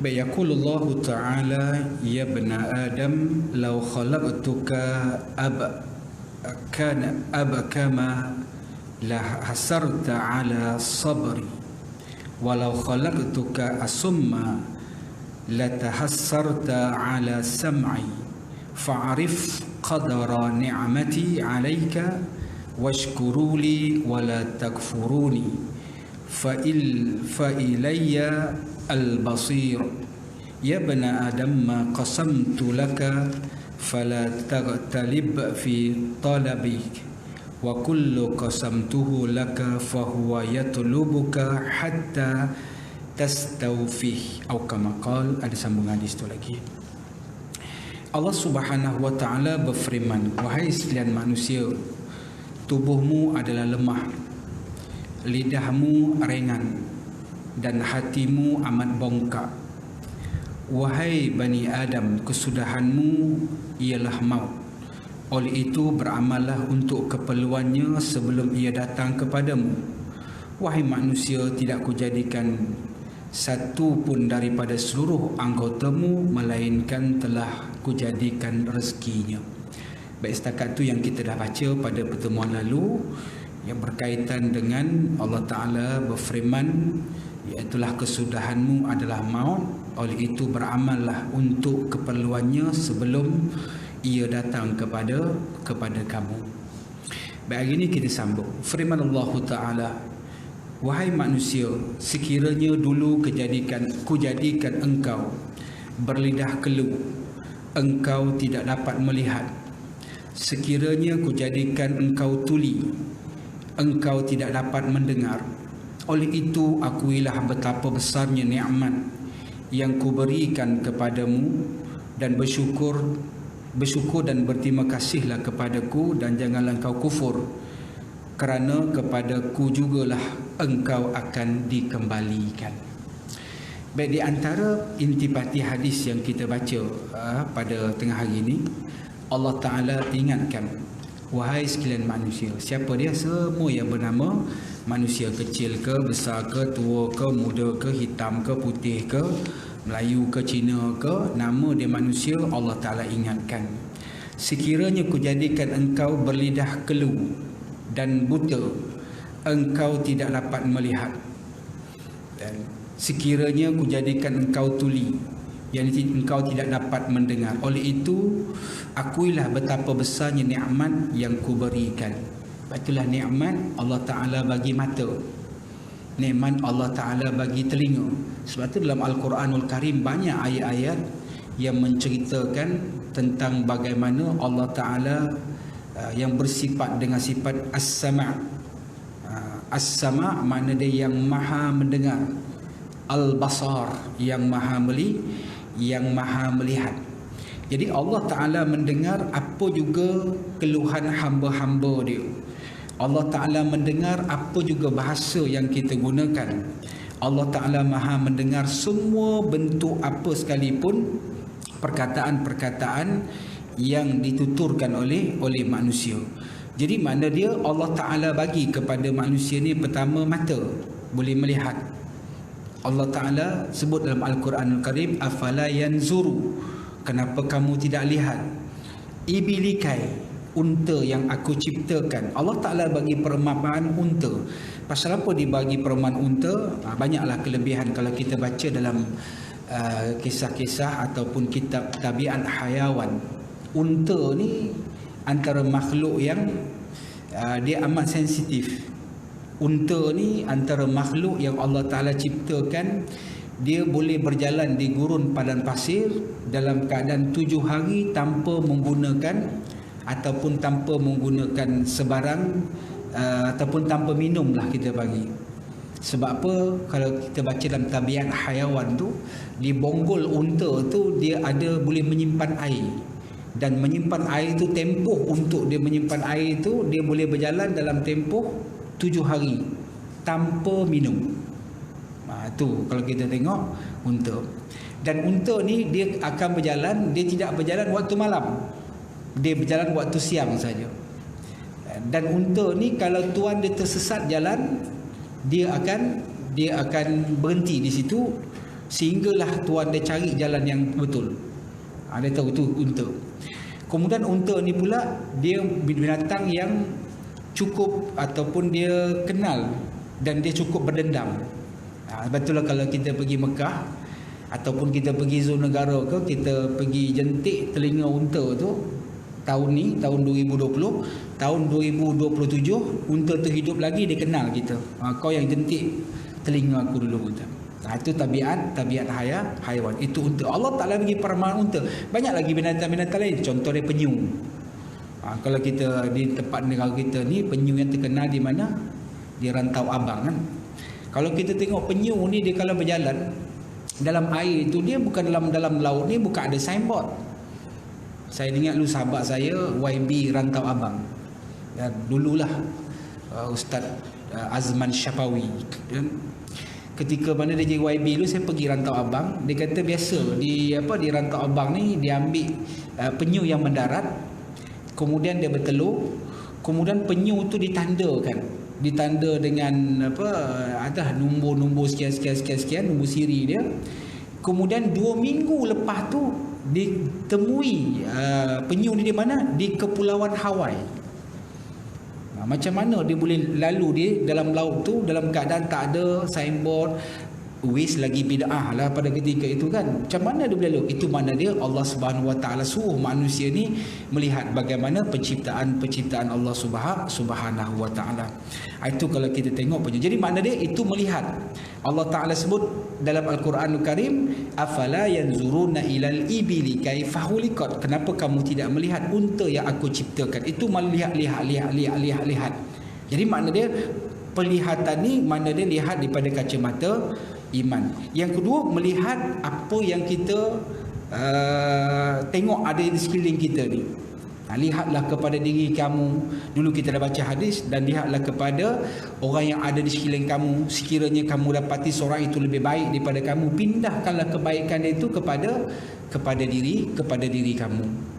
يقول الله تعالى يا ابن آدم لو خلقتك أبكما لحسرت على صبري ولو خلقتك أصم لتحسرت على سمعي فاعرف قدر نعمتي عليك واشكروا لي ولا تكفروني فإلي البصير يا ابن آدم ما قسمت لك فلا تغتلب في طلبك وكل قسمته لك فهو يطلبك حتى tastawfih atau kama qal. Ada sambungan di situ lagi. Allah Subhanahu wa taala berfirman, wahai sekalian manusia, tubuhmu adalah lemah, lidahmu ringan dan hatimu amat bongkak. Wahai Bani Adam, kesudahanmu ialah maut. Oleh itu beramallah untuk keperluannya sebelum ia datang kepadamu. Wahai manusia, tidak kujadikan satu pun daripada seluruh anggotamu melainkan telah kujadikan rezekinya. Baik, setakat itu yang kita dah baca pada pertemuan lalu yang berkaitan dengan Allah Ta'ala berfirman, iaitulah kesudahanmu adalah maut, oleh itu beramallah untuk keperluannya sebelum ia datang kepada kamu. Baik, hari ini kita sambung firman Allah Ta'ala, wahai manusia, sekiranya dulu kujadikan engkau berlidah keluh, engkau tidak dapat melihat. Sekiranya kujadikan engkau tuli, engkau tidak dapat mendengar. Oleh itu akuilah betapa besarnya nikmat yang kuberikan kepadamu dan bersyukur dan berterima kasihlah kepadaku dan janganlah engkau kufur, kerana kepadaku jugalah engkau akan dikembalikan. Baik, di antara intipati hadis yang kita baca pada tengah hari ini, Allah Ta'ala ingatkan, wahai sekalian manusia. Siapa dia? Semua yang bernama manusia, kecil ke, besar ke, tua ke, muda ke, hitam ke, putih ke, Melayu ke, Cina ke, nama dia manusia. Allah Ta'ala ingatkan, sekiranya kujadikan engkau berlidah keluh dan buta, engkau tidak dapat melihat, dan sekiranya kujadikan engkau tuli, yang engkau tidak dapat mendengar. Oleh itu akuilah betapa besarnya nikmat yang kuberikan. Itulah nikmat Allah Ta'ala bagi mata, nikmat Allah Ta'ala bagi telinga. Sebab itu dalam Al-Quranul Karim banyak ayat-ayat yang menceritakan tentang bagaimana Allah Ta'ala yang bersifat dengan sifat as-sama'. As-sama' makna dia yang maha mendengar, al-basar yang maha melihat. Jadi Allah Ta'ala mendengar apa juga keluhan hamba-hamba dia. Allah Ta'ala mendengar apa juga bahasa yang kita gunakan. Allah Ta'ala maha mendengar semua bentuk apa sekalipun perkataan-perkataan yang dituturkan oleh manusia. Jadi makna dia Allah Ta'ala bagi kepada manusia ni, pertama mata, boleh melihat. Allah Ta'ala sebut dalam Al-Quranul Karim, afala yanzuru, kenapa kamu tidak lihat? Ibilikai, unta yang aku ciptakan. Allah Ta'ala bagi perumpamaan unta. Pasal apa dibagi perumpamaan unta? Banyaklah kelebihan kalau kita baca dalam kisah-kisah ataupun kitab tabiat hayawan. Unta ni antara makhluk yang dia amat sensitif. Unta ni antara makhluk yang Allah Ta'ala ciptakan, dia boleh berjalan di gurun padang pasir dalam keadaan 7 hari tanpa menggunakan ataupun tanpa menggunakan sebarang ataupun tanpa minum lah kita bagi. Sebab apa? Kalau kita baca dalam tabiat hayawan tu, di bonggol unta tu dia ada boleh menyimpan air, dan menyimpan air itu, tempoh untuk dia menyimpan air itu, dia boleh berjalan dalam tempoh 7 hari tanpa minum. Tu kalau kita tengok unta. Dan unta ni dia akan berjalan, dia tidak berjalan waktu malam, dia berjalan waktu siang saja. Dan unta ni kalau tuan dia tersesat jalan, dia akan berhenti di situ sehinggalah tuan dia cari jalan yang betul. Dia tahu itu unta. Kemudian unta ni pula dia binatang yang cukup ataupun dia kenal dan dia cukup berdendam. Betul lah kalau kita pergi Mekah ataupun kita pergi zona negara ke, kita pergi jentik telinga unta tu, tahun ni, tahun 2020, tahun 2027 unta tu hidup lagi, dia kenal kita. Kau yang jentik telinga aku dulu unta. Itu tabiat haiwan. Itu unta. Allah Ta'ala bagi perumpamaan unta. Banyak lagi binatang-binatang lain. Contoh dia penyu. Kalau kita di tempat negara kita ni, penyu yang terkenal di mana? Di Rantau Abang kan. Kalau kita tengok penyu ni, dia kalau berjalan dalam air tu, dia bukan dalam laut ni, bukan ada signboard. Saya ingat dulu sahabat saya YB Rantau Abang. Dululah Ustaz Azman Syafawi. Ketika mana dia jadi YB dulu, saya pergi Rantau Abang. Dia kata biasa di Rantau Abang ni dia ambil penyu yang mendarat, kemudian dia bertelur, kemudian penyu tu ditanda dengan ada nombor sekian nombor siri dia. Kemudian 2 minggu lepas tu ditemui penyu ni di mana? Di Kepulauan Hawaii. Macam mana dia boleh lalu dia dalam laut tu dalam keadaan tak ada signboard, wis lagi bid'ah lah pada ketika itu kan. Macam mana dia boleh lalu? Itu makna dia Allah Subhanahu Wa Taala suruh manusia ni melihat bagaimana penciptaan Allah Subhanahu Wa Taala. Itu kalau kita tengok penyu. Jadi makna dia itu melihat. Allah Ta'ala sebut dalam Al-Quranul Karim, afala yanzuruna ilal ibili kaifa khuliqat. Kenapa kamu tidak melihat unta yang aku ciptakan? Itu melihat. Jadi makna dia penglihatan ni, makna dia lihat daripada kacamata iman. Yang kedua, melihat apa yang kita tengok ada di sekeliling kita ni. Lihatlah kepada diri kamu. Dulu kita dah baca hadis, dan lihatlah kepada orang yang ada di sekeliling kamu. Sekiranya kamu dapati seorang itu lebih baik daripada kamu, pindahkanlah kebaikan itu kepada diri kamu.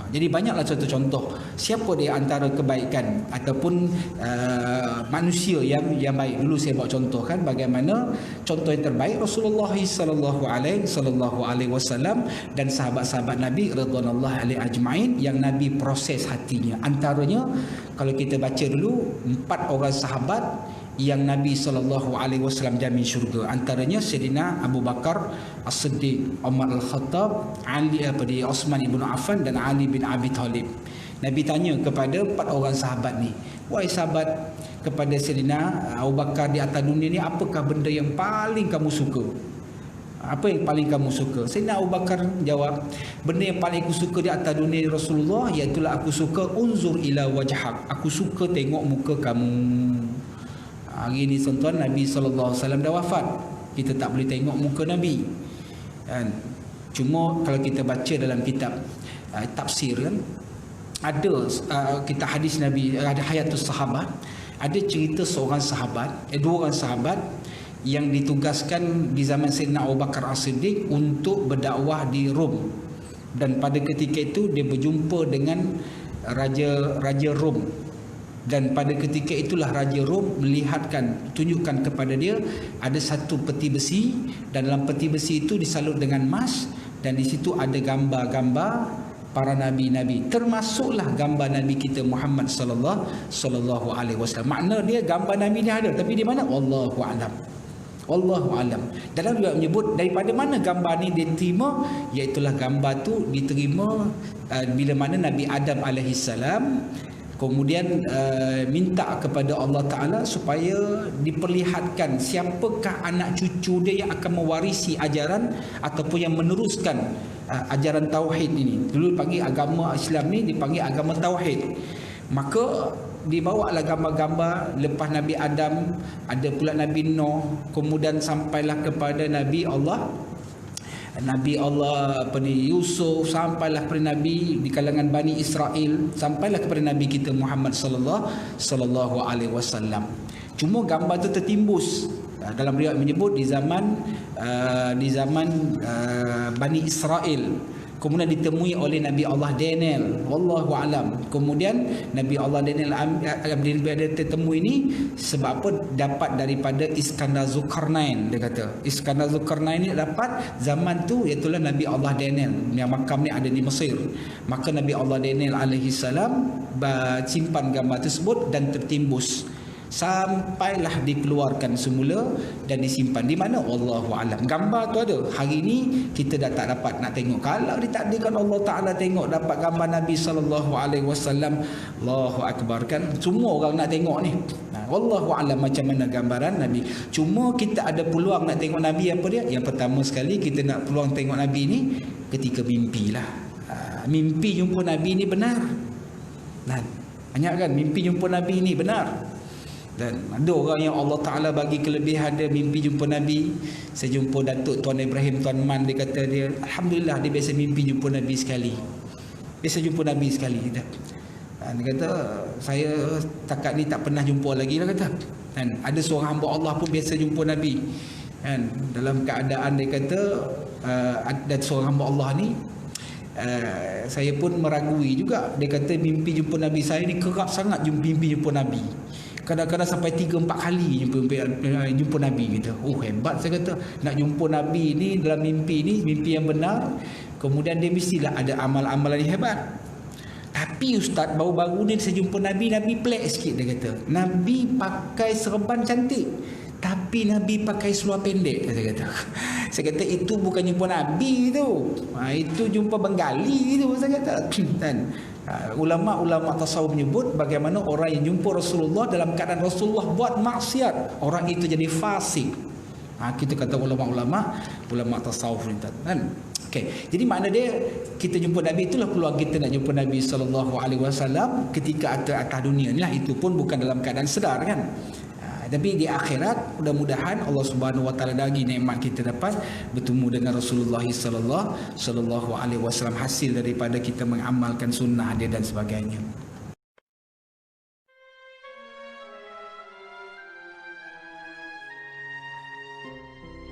Jadi banyaklah contoh-contoh siapa dia antara kebaikan ataupun manusia yang baik. Dulu saya buat contoh kan bagaimana contoh yang terbaik Rasulullah sallallahu alaihi wasallam dan sahabat-sahabat Nabi radhiyallahu alaihi ajmain yang Nabi proses hatinya. Antaranya kalau kita baca dulu 4 orang sahabat yang Nabi SAW jamin syurga. Antaranya Sayyidina Abu Bakar As-Siddiq, Umar Al-Khattab, Osman Ibn Affan dan Ali bin Abi Talib. Nabi tanya kepada 4 orang sahabat ni, wahai sahabat, kepada Sayyidina Abu Bakar di atas dunia ni, apakah benda yang paling kamu suka? Apa yang paling kamu suka? Sayyidina Abu Bakar jawab, benda yang paling aku suka di atas dunia Rasulullah, iaitulah aku suka unzur ila wajhak. Aku suka tengok muka kamu. Hari ni tuan-tuan, Nabi SAW dah wafat. Kita tak boleh tengok muka Nabi kan? Cuma kalau kita baca dalam kitab tafsir kan, ada kita hadis Nabi, ada hayatus sahabat, ada cerita seorang sahabat, 2 orang sahabat yang ditugaskan di zaman Sayyidina Abu Bakar As-Siddiq untuk berdakwah di Rom. Dan pada ketika itu dia berjumpa dengan Raja Rom. Dan pada ketika itulah Raja Rom tunjukkan kepada dia ada satu peti besi, dan dalam peti besi itu disalut dengan emas, dan di situ ada gambar-gambar para nabi-nabi, termasuklah gambar Nabi kita Muhammad sallallahu alaihi wasallam. Makna dia gambar Nabi dia ada, tapi di mana? Wallahu alam. Dalam riwayat menyebut daripada mana gambar ni diterima, iaitulah gambar tu diterima bila mana Nabi Adam alaihissalam kemudian minta kepada Allah Ta'ala supaya diperlihatkan siapakah anak cucu dia yang akan mewarisi ajaran ataupun yang meneruskan ajaran Tauhid ini. Dulu dipanggil agama Islam ni dipanggil agama Tauhid. Maka dibawalah gambar-gambar lepas Nabi Adam, ada pula Nabi Nuh, kemudian sampailah kepada Nabi Allah Yusuf, sampailah kepada Nabi di kalangan Bani Israel, sampailah kepada Nabi kita Muhammad sallallahu alaihi wasallam. Cuma gambar itu tertimbus dalam riwayat menyebut di zaman Bani Israel. Kemudian ditemui oleh Nabi Allah Daniel, wallahu alam. Kemudian Nabi Allah Daniel bila tertemu ini sebab apa? Dapat daripada Iskandar Zulkarnain. Dia kata Iskandar Zulkarnain ni dapat zaman tu, iaitu Nabi Allah Daniel yang makam ni ada di Mesir. Maka Nabi Allah Daniel alaihi salam simpan gambar tersebut dan tertimbus sampailah dikeluarkan semula dan disimpan di mana, wallahu alam. Gambar tu ada, hari ni kita dah tak dapat nak tengok. Kalau ditakdirkan Allah Taala tengok dapat gambar Nabi sallallahu alaihi wasallam, Allahu akbar, kan semua orang nak tengok ni. Wallahu alam macam mana gambaran Nabi. Cuma kita ada peluang nak tengok Nabi apa dia? Yang pertama sekali kita nak peluang tengok Nabi ni ketika mimpi lah. Mimpi jumpa Nabi ni benar. Dan banyak kan mimpi jumpa Nabi ni benar. Dan ada orang yang Allah Ta'ala bagi kelebihan dia mimpi jumpa Nabi. Saya jumpa Datuk Tuan Ibrahim Tuan Man, dia kata dia alhamdulillah dia biasa mimpi jumpa Nabi sekali. Biasa jumpa Nabi sekali. Dia kata saya takat ni tak pernah jumpa lagi lah kata. Dan ada seorang hamba Allah pun biasa jumpa Nabi. Dan dalam keadaan dia kata ada seorang hamba Allah ni saya pun meragui juga. Dia kata mimpi jumpa Nabi saya ni kerap sangat mimpi jumpa Nabi. Kadang-kadang sampai 3-4 kali jumpa Nabi kita. Oh hebat, saya kata. Nak jumpa Nabi ni dalam mimpi ni, mimpi yang benar. Kemudian dia mestilah ada amal-amalan yang hebat. Tapi Ustaz, baru-baru ni saya jumpa Nabi, Nabi pelik sikit dia kata. Nabi pakai serban cantik, tapi Nabi pakai seluar pendek, saya kata. Saya kata itu bukan jumpa Nabi tu. Itu jumpa Bengali tu, saya kata. Dan ulama-ulama tasawuf menyebut bagaimana orang yang jumpa Rasulullah dalam keadaan Rasulullah buat maksiat, orang itu jadi fasik. Kita kata ulama tasawuf ni kan. Okey, jadi makna dia kita jumpa Nabi itulah peluang kita nak jumpa Nabi sallallahu alaihi wasallam ketika atas dunia ni lah. Itu pun bukan dalam keadaan sedar kan. Tapi di akhirat mudah-mudahan Allah Subhanahu Wa Taala bagi nikmat kita dapat bertemu dengan Rasulullah sallallahu alaihi wasallam, hasil daripada kita mengamalkan sunnah dia dan sebagainya.